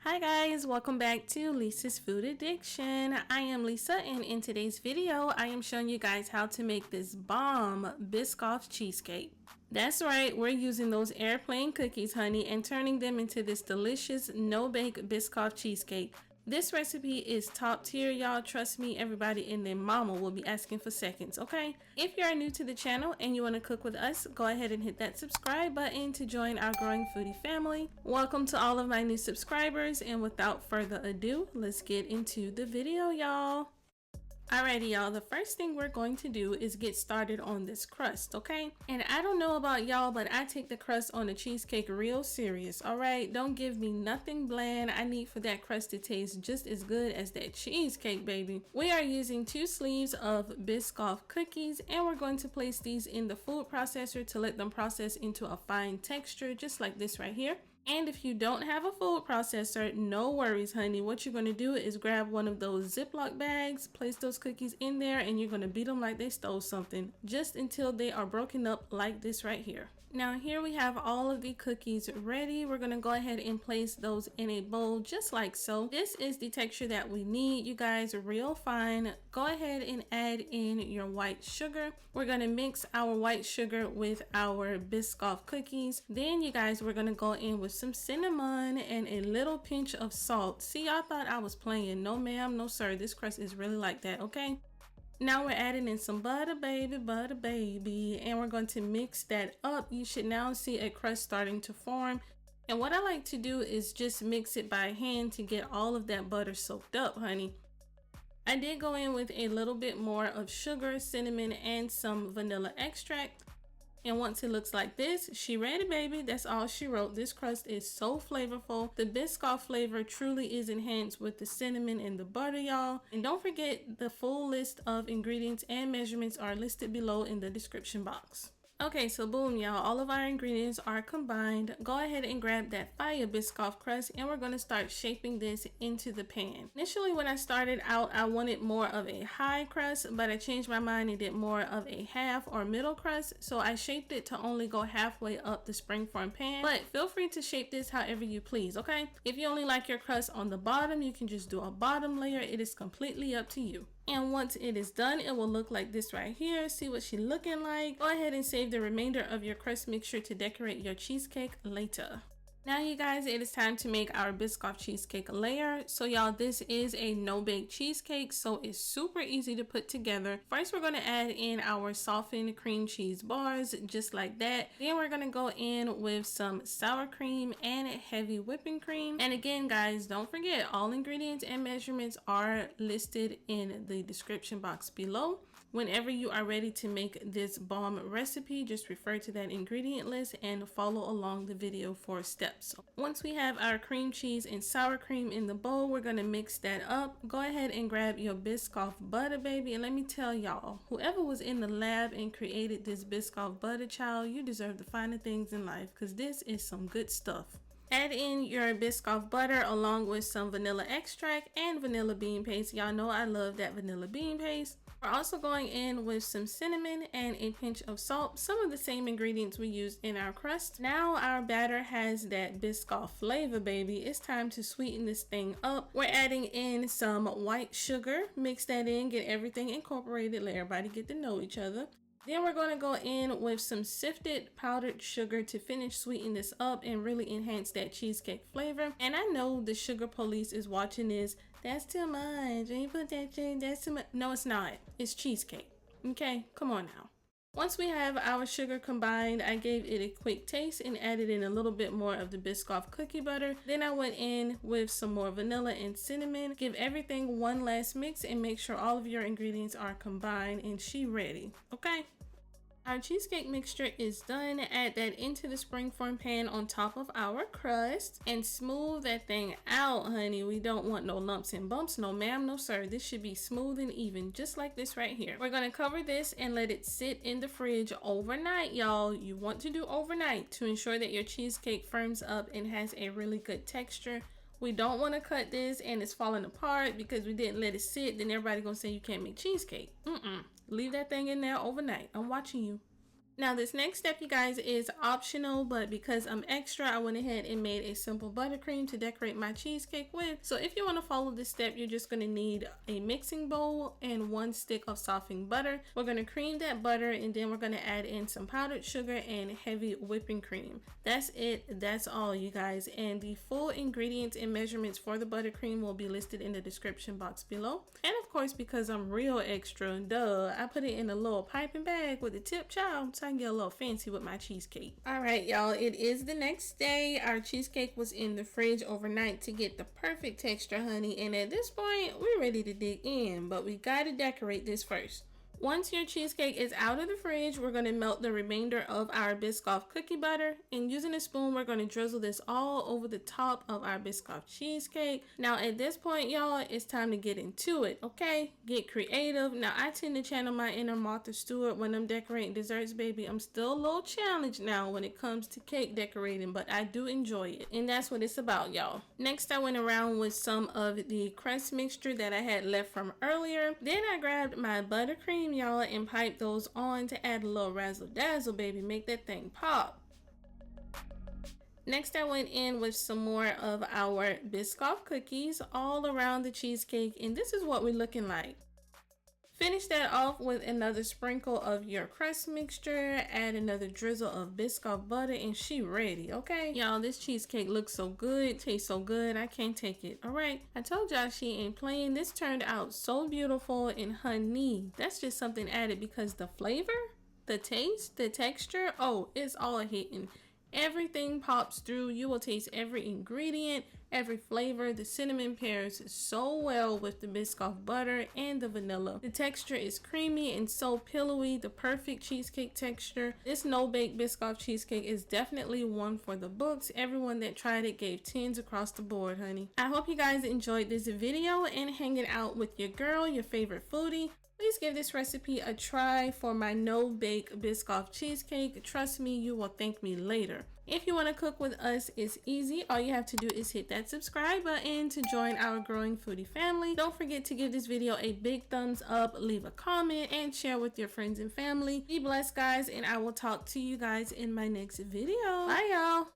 Hi guys, welcome back to Lisa's Food Addiction. I am Lisa, and in today's video I am showing you guys how to make this bomb Biscoff cheesecake. That's right, we're using those airplane cookies, honey, and turning them into this delicious no-bake Biscoff cheesecake. This recipe is top tier, y'all. Trust me, everybody and their mama will be asking for seconds, okay? If you are new to the channel and you want to cook with us, go ahead and hit that subscribe button to join our growing foodie family. Welcome to all of my new subscribers, and without further ado, let's get into the video, y'all. Alrighty, y'all, the first thing we're going to do is get started on this crust, okay? And I don't know about y'all, but I take the crust on the cheesecake real serious, alright? Don't give me nothing bland. I need for that crust to taste just as good as that cheesecake, baby. We are using 2 sleeves of Biscoff cookies, and we're going to place these in the food processor to let them process into a fine texture, just like this right here. And if you don't have a food processor, no worries, honey. What you're going to do is grab one of those Ziploc bags, place those cookies in there, and you're going to beat them like they stole something, just until they are broken up like this right here. Now here we have all of the cookies ready. We're going to go ahead and place those in a bowl just like so. This is the texture that we need, you guys, real fine. Go ahead and add in your white sugar. We're going to mix our white sugar with our Biscoff cookies. Then, you guys, we're going to go in with some cinnamon and a little pinch of salt. See, y'all thought I was playing. No ma'am, no sir. This crust is really like that, okay? Now we're adding in some butter baby, and we're going to mix that up. You should now see a crust starting to form. And what I like to do is just mix it by hand to get all of that butter soaked up, honey. I did go in with a little bit more of sugar, cinnamon, and some vanilla extract. And once it looks like this, she ready, baby. That's all she wrote. This crust is so flavorful. The Biscoff flavor truly is enhanced with the cinnamon and the butter, y'all. And don't forget, the full list of ingredients and measurements are listed below in the description box. Okay, so boom, y'all, all of our ingredients are combined. Go ahead and grab that fire Biscoff crust, and we're going to start shaping this into the pan. Initially, when I started out, I wanted more of a high crust, but I changed my mind and did more of a half or middle crust, so I shaped it to only go halfway up the springform pan. But feel free to shape this however you please, okay? If you only like your crust on the bottom, you can just do a bottom layer. It is completely up to you. And once it is done, it will look like this right here. See what she's looking like? Go ahead and save the remainder of your crust mixture to decorate your cheesecake later. Now, you guys, it is time to make our Biscoff cheesecake layer. So y'all, this is a no-bake cheesecake, so it's super easy to put together. First, we're going to add in our softened cream cheese bars, just like that. Then we're going to go in with some sour cream and heavy whipping cream. And again, guys, don't forget, all ingredients and measurements are listed in the description box below. Whenever you are ready to make this bomb recipe, just refer to that ingredient list and follow along the video for steps. Once we have our cream cheese and sour cream in the bowl, we're going to mix that up. Go ahead and grab your Biscoff butter, baby. And let me tell y'all, whoever was in the lab and created this Biscoff butter, child, you deserve the finer things in life, because this is some good stuff. Add in your Biscoff butter along with some vanilla extract and vanilla bean paste. Y'all know I love that vanilla bean paste. We're also going in with some cinnamon and a pinch of salt, some of the same ingredients we used in our crust. Now our batter has that Biscoff flavor, baby. It's time to sweeten this thing up. We're adding in some white sugar. Mix that in, get everything incorporated, let everybody get to know each other. Then we're going to go in with some sifted powdered sugar to finish sweeten this up and really enhance that cheesecake flavor. And I know the sugar police is watching this. That's too much. When you put that in, that's too much. No, it's not. It's cheesecake. Okay, come on now. Once we have our sugar combined, I gave it a quick taste and added in a little bit more of the Biscoff cookie butter. Then I went in with some more vanilla and cinnamon. Give everything one last mix and make sure all of your ingredients are combined, and she ready, okay? Our cheesecake mixture is done. Add that into the springform pan on top of our crust and smooth that thing out, honey. We don't want no lumps and bumps. No ma'am, no sir. This should be smooth and even, just like this right here. We're going to cover this and let it sit in the fridge overnight, y'all. You want to do overnight to ensure that your cheesecake firms up and has a really good texture. We don't want to cut this and it's falling apart because we didn't let it sit. Then everybody gonna say you can't make cheesecake. Leave that thing in there overnight. I'm watching you. Now this next step, you guys, is optional, but because I'm extra, I went ahead and made a simple buttercream to decorate my cheesecake with. So if you want to follow this step, you're just going to need a mixing bowl and 1 stick of softened butter. We're going to cream that butter, and then we're going to add in some powdered sugar and heavy whipping cream. That's it. That's all, you guys. And the full ingredients and measurements for the buttercream will be listed in the description box below. And of course, because I'm real extra, duh, I put it in a little piping bag with a tip, child, so I can get a little fancy with my cheesecake. All right, y'all, it is the next day. Our cheesecake was in the fridge overnight to get the perfect texture, honey. And at this point, we're ready to dig in, but we gotta decorate this first. Once your cheesecake is out of the fridge, we're going to melt the remainder of our Biscoff cookie butter, and using a spoon, we're going to drizzle this all over the top of our Biscoff cheesecake. Now at this point, y'all, it's time to get into it, okay? Get creative. Now I tend to channel my inner Martha Stewart when I'm decorating desserts, baby. I'm still a little challenged now when it comes to cake decorating, but I do enjoy it, and that's what it's about, y'all. Next, I went around with some of the crust mixture that I had left from earlier. Then I grabbed my buttercream, y'all, and pipe those on to add a little razzle dazzle, baby. Make that thing pop. Next, I went in with some more of our Biscoff cookies all around the cheesecake, and this is what we're looking like. Finish that off with another sprinkle of your crust mixture, add another drizzle of Biscoff butter, and she ready, okay? Y'all, this cheesecake looks so good, tastes so good, I can't take it, all right? I told y'all she ain't playing. This turned out so beautiful, and honey, that's just something added because the flavor, the taste, the texture, oh, it's all hitting. Everything pops through. You will taste every ingredient, every flavor. The cinnamon pairs so well with the Biscoff butter and the vanilla. The texture is creamy and so pillowy, the perfect cheesecake texture. This no-bake Biscoff cheesecake is definitely one for the books. Everyone that tried it gave 10s across the board, honey. I hope you guys enjoyed this video and hanging out with your girl, your favorite foodie. Please give this recipe a try for my no-bake Biscoff cheesecake. Trust me, you will thank me later. If you want to cook with us, it's easy. All you have to do is hit that subscribe button to join our growing foodie family. Don't forget to give this video a big thumbs up, leave a comment, and share with your friends and family. Be blessed, guys, and I will talk to you guys in my next video. Bye, y'all.